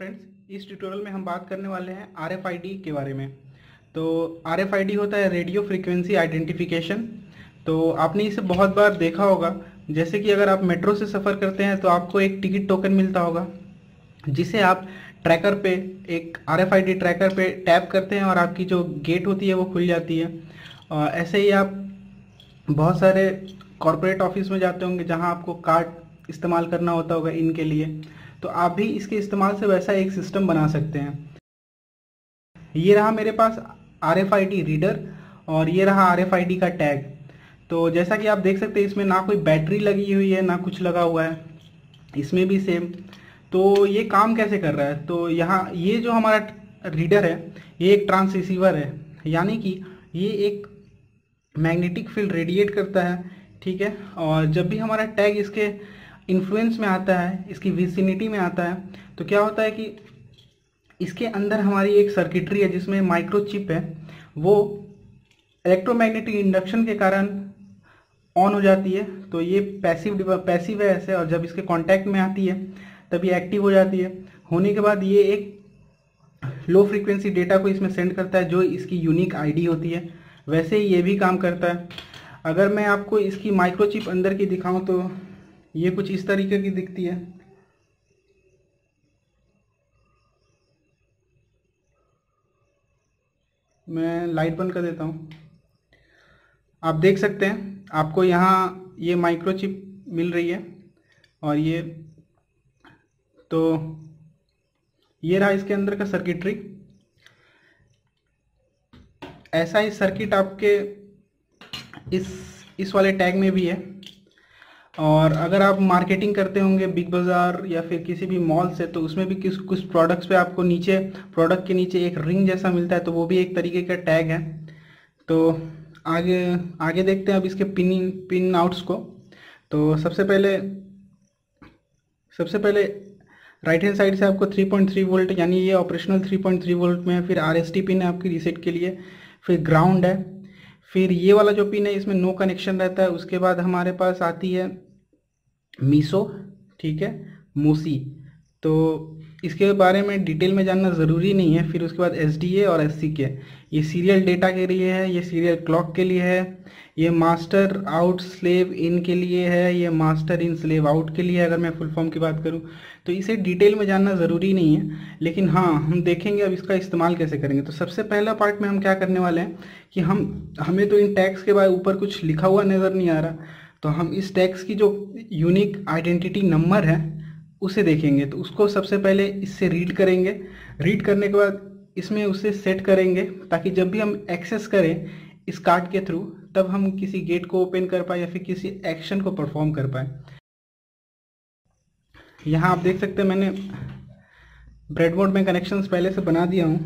Friends, इस tutorial में हम बात करने वाले हैं RFID के बारे में। तो RFID होता है रेडियो फ्रीक्वेंसी आइडेंटिफिकेशन। तो आपने इसे बहुत बार देखा होगा, जैसे कि अगर आप मेट्रो से सफ़र करते हैं तो आपको एक टिकट टोकन मिलता होगा, जिसे आप ट्रैकर पे, एक RFID ट्रैकर पे टैप करते हैं और आपकी जो गेट होती है वो खुल जाती है। ऐसे ही आप बहुत सारे कॉरपोरेट ऑफिस में जाते होंगे जहां आपको कार्ड इस्तेमाल करना होता होगा इनके लिए, तो आप भी इसके इस्तेमाल से वैसा एक सिस्टम बना सकते हैं। ये रहा मेरे पास RFID रीडर और ये रहा RFID का टैग। तो जैसा कि आप देख सकते हैं, इसमें ना कोई बैटरी लगी हुई है ना कुछ लगा हुआ है, इसमें भी सेम। तो ये काम कैसे कर रहा है, तो यहाँ ये जो हमारा रीडर है ये एक ट्रांसरिसीवर है, यानी कि ये एक मैग्नेटिक फील्ड रेडिएट करता है, ठीक है। और जब भी हमारा टैग इसके इन्फ्लुएंस में आता है, इसकी विसिनिटी में आता है, तो क्या होता है कि इसके अंदर हमारी एक सर्किटरी है जिसमें माइक्रोचिप है, वो इलेक्ट्रोमैग्नेटिक इंडक्शन के कारण ऑन हो जाती है। तो ये पैसिव है ऐसे, और जब इसके कांटेक्ट में आती है तब ये एक्टिव हो जाती है। होने के बाद ये एक लो फ्रीक्वेंसी डेटा को इसमें सेंड करता है जो इसकी यूनिक आईडी होती है। वैसे ही ये भी काम करता है। अगर मैं आपको इसकी माइक्रोचिप अंदर की दिखाऊं तो ये कुछ इस तरीके की दिखती है। मैं लाइट बंद कर देता हूं। आप देख सकते हैं, आपको यहाँ ये माइक्रोचिप मिल रही है, और तो ये रहा इसके अंदर का सर्किटरी। ऐसा ही सर्किट आपके इस वाले टैग में भी है। और अगर आप मार्केटिंग करते होंगे बिग बाज़ार या फिर किसी भी मॉल से, तो उसमें भी कुछ प्रोडक्ट्स पे आपको नीचे, प्रोडक्ट के नीचे एक रिंग जैसा मिलता है, तो वो भी एक तरीके का टैग है। तो आगे देखते हैं अब इसके पिन आउट्स को। तो सबसे पहले राइट हैंड साइड से आपको 3.3 वोल्ट, यानी ये ऑपरेशनल 3.3 वोल्ट में है। फिर RST पिन है आपकी रीसेट के लिए, फिर ग्राउंड है, फिर ये वाला जो पिन है इसमें नो कनेक्शन रहता है। उसके बाद हमारे पास आती है मीसो, ठीक है, मूसी। तो इसके बारे में डिटेल में जानना ज़रूरी नहीं है। फिर उसके बाद SDA और SCK, ये सीरियल डेटा के लिए है, ये सीरियल क्लॉक के लिए है, ये मास्टर आउट स्लेव इन के लिए है, ये मास्टर इन स्लेव आउट के लिए है। अगर मैं फुल फॉर्म की बात करूं तो इसे डिटेल में जानना ज़रूरी नहीं है, लेकिन हाँ, हम देखेंगे अब इसका इस्तेमाल कैसे करेंगे। तो सबसे पहला पार्ट में हम क्या करने वाले हैं कि हमें तो इन टैग्स के बाद ऊपर कुछ लिखा हुआ नज़र नहीं आ रहा, तो हम इस टैग्स की जो यूनिक आइडेंटिटी नंबर है उसे देखेंगे। तो उसको सबसे पहले इससे रीड करेंगे। रीड करने के बाद इसमें उसे सेट करेंगे, ताकि जब भी हम एक्सेस करें इस कार्ड के थ्रू, तब हम किसी गेट को ओपन कर पाए या फिर किसी एक्शन को परफॉर्म कर पाए। यहाँ आप देख सकते हैं मैंने ब्रेडबोर्ड में कनेक्शंस पहले से बना दिया हूँ,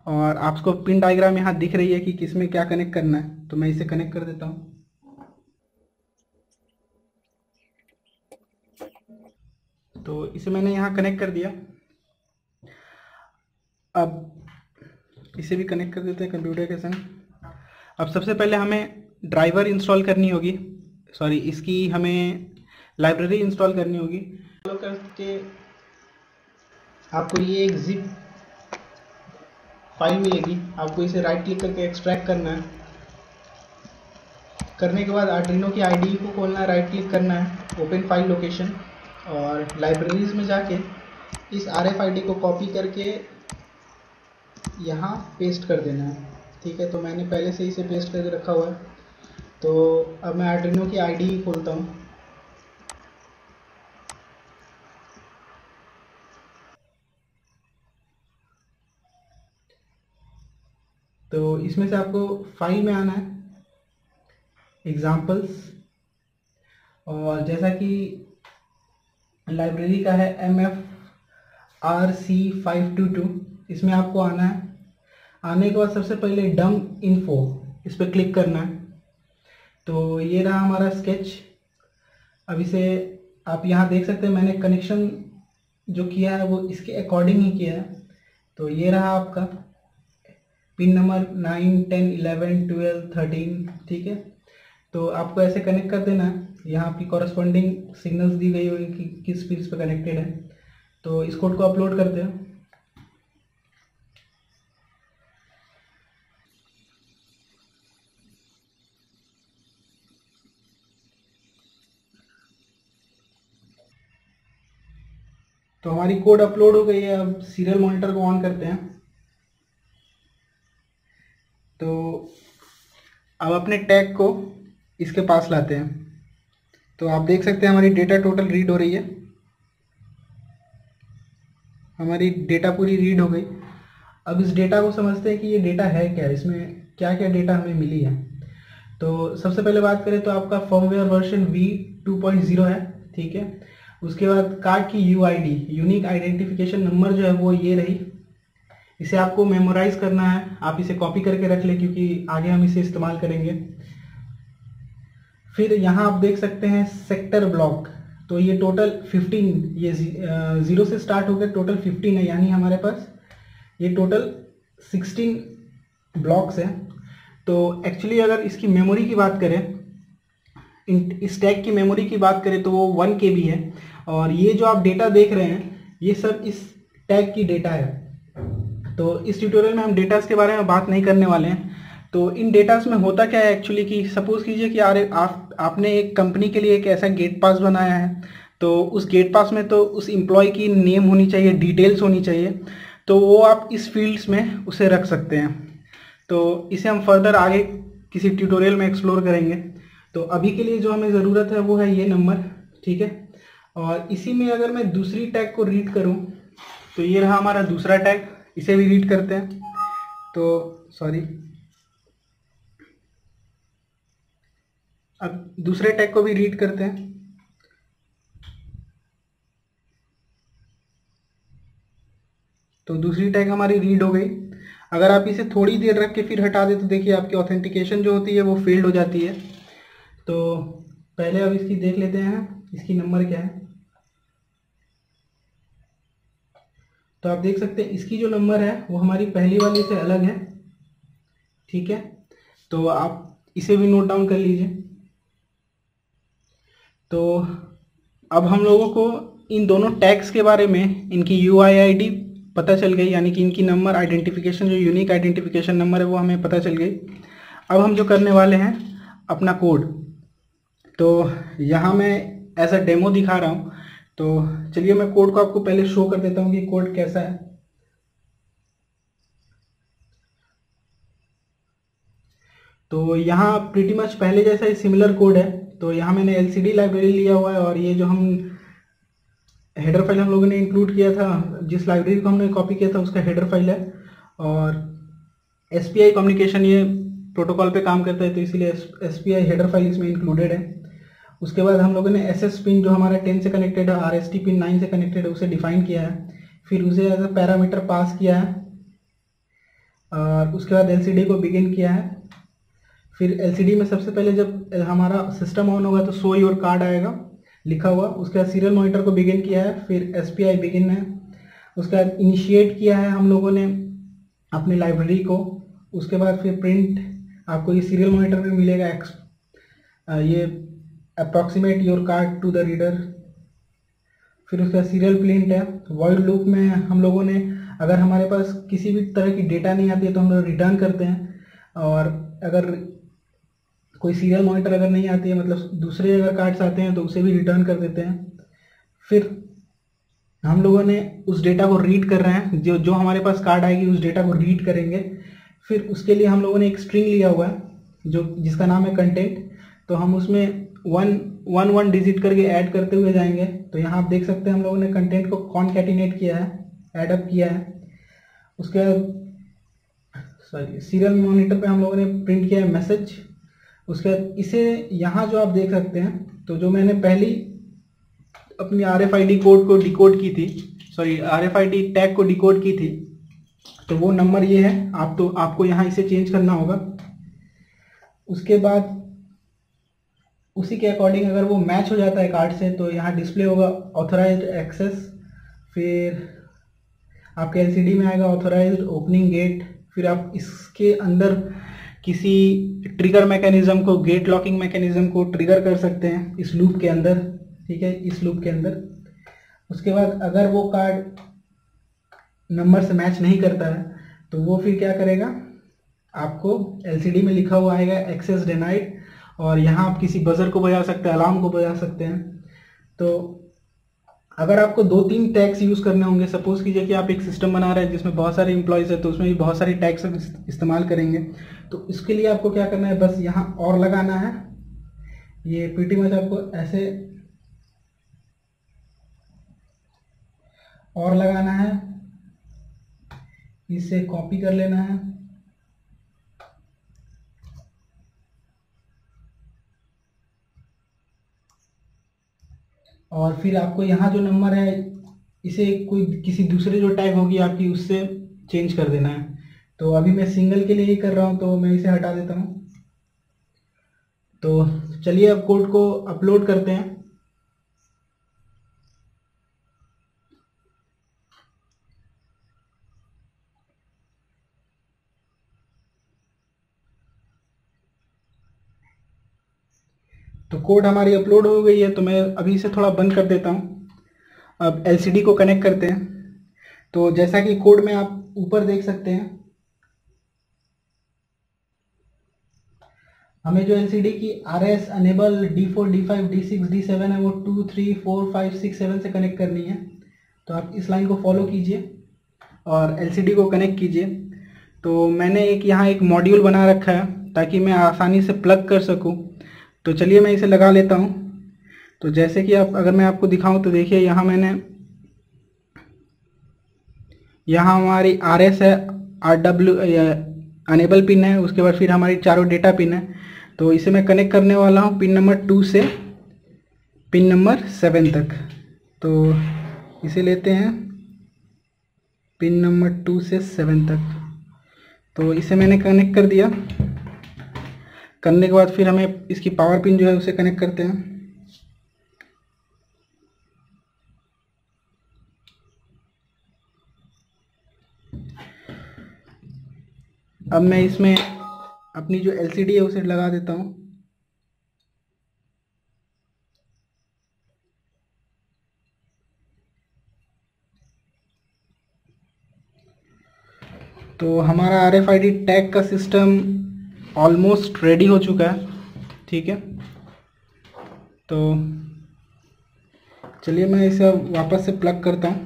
और आपको पिन डायग्राम यहाँ दिख रही है कि किस में क्या कनेक्ट करना है। तो मैं इसे कनेक्ट कर देता हूँ। तो इसे मैंने यहाँ कनेक्ट कर दिया। अब इसे भी कनेक्ट कर देते हैं कंप्यूटर के संग। अब सबसे पहले हमें ड्राइवर इंस्टॉल करनी होगी, सॉरी, इसकी हमें लाइब्रेरी इंस्टॉल करनी होगी। इंस्टॉल करके आपको ये एक जिप फाइल मिलेगी, आपको इसे राइट क्लिक करके एक्सट्रैक्ट करना है। करने के बाद आर्डिनो की आईडी को खोलना है, राइट क्लिक करना है, ओपन फाइल लोकेशन, और लाइब्रेरीज में जाके इस RFID को कॉपी करके यहाँ पेस्ट कर देना है, ठीक है। तो मैंने पहले से इसे पेस्ट करके रखा हुआ है। तो अब मैं आर्डिनो की आईडी खोलता हूँ। तो इसमें से आपको फाइल में आना है, एग्जाम्पल्स, और जैसा कि लाइब्रेरी का है MFRC522, इसमें आपको आना है। आने के बाद सबसे पहले डम इन्फो, इस पर क्लिक करना है। तो ये रहा हमारा स्केच। अब इसे आप यहाँ देख सकते हैं, मैंने कनेक्शन जो किया है वो इसके अकॉर्डिंग ही किया है। तो ये रहा आपका पिन नंबर 9, 10, 11, 12, 13, ठीक है। तो आपको ऐसे कनेक्ट कर देना है। यहाँ आपकी कॉरस्पॉन्डिंग सिग्नल्स दी गई होगी कि किस पिन पे कनेक्टेड है। तो इस कोड को अपलोड करते हैं। तो हमारी कोड अपलोड हो गई है। अब सीरियल मॉनिटर को ऑन करते हैं। तो अब अपने टैग को इसके पास लाते हैं। तो आप देख सकते हैं हमारी डेटा टोटल रीड हो रही है। हमारी डेटा पूरी रीड हो गई। अब इस डेटा को समझते हैं कि ये डेटा है क्या, इसमें क्या क्या डेटा हमें मिली है। तो सबसे पहले बात करें तो आपका फर्मवेयर वर्जन V2.0 है, ठीक है। उसके बाद कार्ड की UID, यूनिक आइडेंटिफिकेशन नंबर जो है वो ये रही। इसे आपको मेमोराइज करना है, आप इसे कॉपी करके रख लें क्योंकि आगे हम इसे इस्तेमाल करेंगे। फिर यहाँ आप देख सकते हैं सेक्टर ब्लॉक। तो ये टोटल 15, ये 0 से स्टार्ट होकर टोटल 15 है, यानी हमारे पास ये टोटल 16 ब्लॉक्स हैं। तो एक्चुअली अगर इसकी मेमोरी की बात करें, इस टैग की मेमोरी की बात करें तो वो 1 KB है। और ये जो आप डेटा देख रहे हैं ये सब इस टैग की डेटा है। तो इस ट्यूटोरियल में हम डेटास के बारे में बात नहीं करने वाले हैं। तो इन डेटास में होता क्या है एक्चुअली कि सपोज कीजिए कि आपने एक कंपनी के लिए एक ऐसा गेट पास बनाया है। तो उस गेट पास में तो उस एम्प्लॉय की नेम होनी चाहिए, डिटेल्स होनी चाहिए। तो वो आप इस फील्ड्स में उसे रख सकते हैं। तो इसे हम फर्दर आगे किसी ट्यूटोरियल में एक्सप्लोर करेंगे। तो अभी के लिए जो हमें ज़रूरत है वो है ये नंबर, ठीक है। और इसी में अगर मैं दूसरी टैग को रीड करूं तो ये रहा हमारा दूसरा टैग, इसे भी रीड करते हैं। तो सॉरी, अब दूसरे टैग को भी रीड करते हैं। तो दूसरी टैग हमारी रीड हो गई। अगर आप इसे थोड़ी देर रख के फिर हटा दें तो देखिए आपकी ऑथेंटिकेशन जो होती है वो फेल्ड हो जाती है। तो पहले अब इसकी देख लेते हैं इसकी नंबर क्या है। तो आप देख सकते हैं इसकी जो नंबर है वो हमारी पहली वाली से अलग है, ठीक है। तो आप इसे भी नोट डाउन कर लीजिए। तो अब हम लोगों को इन दोनों टैग्स के बारे में, इनकी UID पता चल गई, यानी कि इनकी नंबर आइडेंटिफिकेशन, जो यूनिक आइडेंटिफिकेशन नंबर है वो हमें पता चल गई। अब हम जो करने वाले हैं अपना कोड, तो यहाँ मैं ऐसा डेमो दिखा रहा हूँ। तो चलिए मैं कोड को आपको पहले शो कर देता हूँ कि कोड कैसा है। तो यहाँ प्रीटी मच पहले जैसा ही सिमिलर कोड है। तो यहाँ मैंने LCD लाइब्रेरी लिया हुआ है और ये जो हम हेडर फाइल हम लोगों ने इंक्लूड किया था, जिस लाइब्रेरी को हमने कॉपी किया था उसका हेडर फाइल है। और SPI कम्युनिकेशन ये प्रोटोकॉल पे काम करता है तो इसीलिए SPI हेडर फाइल इसमें इंक्लूडेड है। उसके बाद हम लोगों ने SS पिन जो हमारा 10 से कनेक्टेड है, RST पिन 9 से कनेक्टेड है, उसे डिफाइन किया है। फिर उसे एज अ पैरामीटर पास किया है और उसके बाद LCD को बिगिन किया है। फिर LCD में सबसे पहले जब हमारा सिस्टम ऑन होगा तो शो योर कार्ड आएगा लिखा हुआ। उसके बाद सीरियल मॉनिटर को बिगिन किया है, फिर SPI बिगिन है। उसके बाद इनिशिएट किया है हम लोगों ने अपनी लाइब्रेरी को। उसके बाद फिर प्रिंट, आपको ये सीरियल मॉनिटर में मिलेगा ये approximate your card to the reader. फिर उसका सीरियल प्रिंट है। वॉइड लूप में हम लोगों ने, अगर हमारे पास किसी भी तरह की डेटा नहीं आती है तो हम लोग रिटर्न करते हैं। और अगर कोई सीरियल मॉनिटर अगर नहीं आती है, मतलब दूसरे अगर कार्ड्स आते हैं तो उसे भी रिटर्न कर देते हैं। फिर हम लोगों ने उस डेटा को रीड कर रहे हैं, जो हमारे पास कार्ड आएगी उस डेटा को रीड करेंगे। फिर उसके लिए हम लोगों ने एक स्ट्रिंग लिया हुआ है जिसका नाम है कंटेंट। तो हम उसमें 1 डिजिट करके ऐड करते हुए जाएंगे। तो यहाँ आप देख सकते हैं हम लोगों ने कंटेंट को कॉनकैटिनेट किया है, एडअप किया है। उसके बाद सीरियल मॉनिटर पे हम लोगों ने प्रिंट किया है मैसेज। उसके बाद इसे यहाँ जो आप देख सकते हैं, तो जो मैंने पहली अपनी RFID कोड को डिकोड की थी, RFID टैग को डिकोड की थी, तो वो नंबर ये है। आपको यहाँ इसे चेंज करना होगा। उसके बाद उसी के अकॉर्डिंग अगर वो मैच हो जाता है कार्ड से तो यहाँ डिस्प्ले होगा ऑथराइज्ड एक्सेस। फिर आपके LCD में आएगा ऑथराइज्ड ओपनिंग गेट। फिर आप इसके अंदर किसी ट्रिगर मैकेनिज्म को, गेट लॉकिंग मैकेनिज्म को ट्रिगर कर सकते हैं इस लूप के अंदर, ठीक है, इस लूप के अंदर। उसके बाद अगर वो कार्ड नंबर से मैच नहीं करता है तो वो फिर क्या करेगा, आपको एलसीडी में लिखा हुआ आएगा एक्सेस डिनाइड, और यहाँ आप किसी बजर को बजा सकते हैं, अलार्म को बजा सकते हैं। तो अगर आपको 2-3 टैग्स यूज़ करने होंगे, सपोज कीजिए कि आप एक सिस्टम बना रहे हैं जिसमें बहुत सारे एम्प्लॉयज़ है, तो उसमें भी बहुत सारी टैग्स इस्तेमाल करेंगे। तो इसके लिए आपको क्या करना है, बस यहाँ और लगाना है, ये पीटी मच आपको ऐसे और लगाना है, इसे कॉपी कर लेना है, और फिर आपको यहाँ जो नंबर है इसे कोई किसी दूसरे जो टैग होगी आपकी उससे चेंज कर देना है। तो अभी मैं सिंगल के लिए ही कर रहा हूँ, तो मैं इसे हटा देता हूँ। तो चलिए अब कोड को अपलोड करते हैं। तो कोड हमारी अपलोड हो गई है, तो मैं अभी इसे थोड़ा बंद कर देता हूँ। अब एलसीडी को कनेक्ट करते हैं। तो जैसा कि कोड में आप ऊपर देख सकते हैं, हमें जो एलसीडी की RS enable D4 D5 D6 D7 है वो 2 3 4 5 6 7 से कनेक्ट करनी है। तो आप इस लाइन को फॉलो कीजिए और एलसीडी को कनेक्ट कीजिए। तो मैंने यहाँ एक मॉड्यूल बना रखा है ताकि मैं आसानी से प्लग कर सकूँ। तो चलिए मैं इसे लगा लेता हूँ। तो जैसे कि अगर मैं आपको दिखाऊँ तो देखिए यहाँ हमारी RS है, RW अनेबल पिन है, उसके बाद फिर हमारी चारों डेटा पिन है। तो इसे मैं कनेक्ट करने वाला हूँ पिन नंबर 2 से पिन नंबर 7 तक। तो इसे लेते हैं पिन नंबर 2 से 7 तक। तो इसे मैंने कनेक्ट कर दिया। करने के बाद फिर हमें इसकी पावर पिन जो है उसे कनेक्ट करते हैं। अब मैं इसमें अपनी जो एलसीडी है उसे लगा देता हूँ। तो हमारा RFID टैग का सिस्टम ऑलमोस्ट रेडी हो चुका है। ठीक है, तो चलिए मैं इसे वापस से प्लग करता हूँ।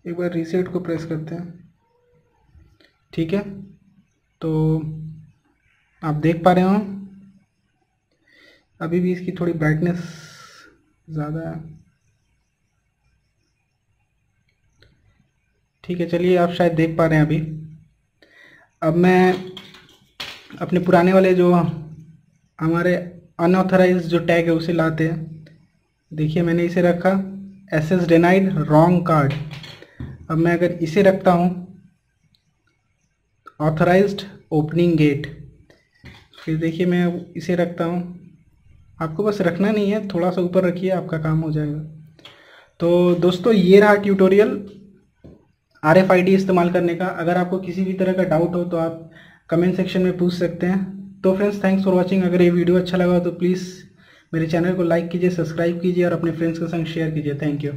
एक बार रीसेट को प्रेस करते हैं। ठीक है, तो आप देख पा रहे हो अभी भी इसकी थोड़ी ब्राइटनेस ज़्यादा है। ठीक है, चलिए आप शायद देख पा रहे हैं अभी। अब मैं अपने पुराने वाले जो हमारे अनऑथराइज्ड जो टैग है उसे लाते हैं। देखिए मैंने इसे रखा एक्सेस डिनाइड रॉन्ग कार्ड। अब मैं अगर इसे रखता हूँ ऑथराइज्ड ओपनिंग गेट, फिर देखिए मैं इसे रखता हूँ। आपको बस रखना नहीं है, थोड़ा सा ऊपर रखिए, आपका काम हो जाएगा। तो दोस्तों ये रहा ट्यूटोरियल RFID इस्तेमाल करने का। अगर आपको किसी भी तरह का डाउट हो तो आप कमेंट सेक्शन में पूछ सकते हैं। तो फ्रेंड्स थैंक्स फॉर वाचिंग। अगर ये वीडियो अच्छा लगा तो प्लीज़ मेरे चैनल को लाइक कीजिए, सब्सक्राइब कीजिए और अपने फ्रेंड्स के संग शेयर कीजिए। Thank you.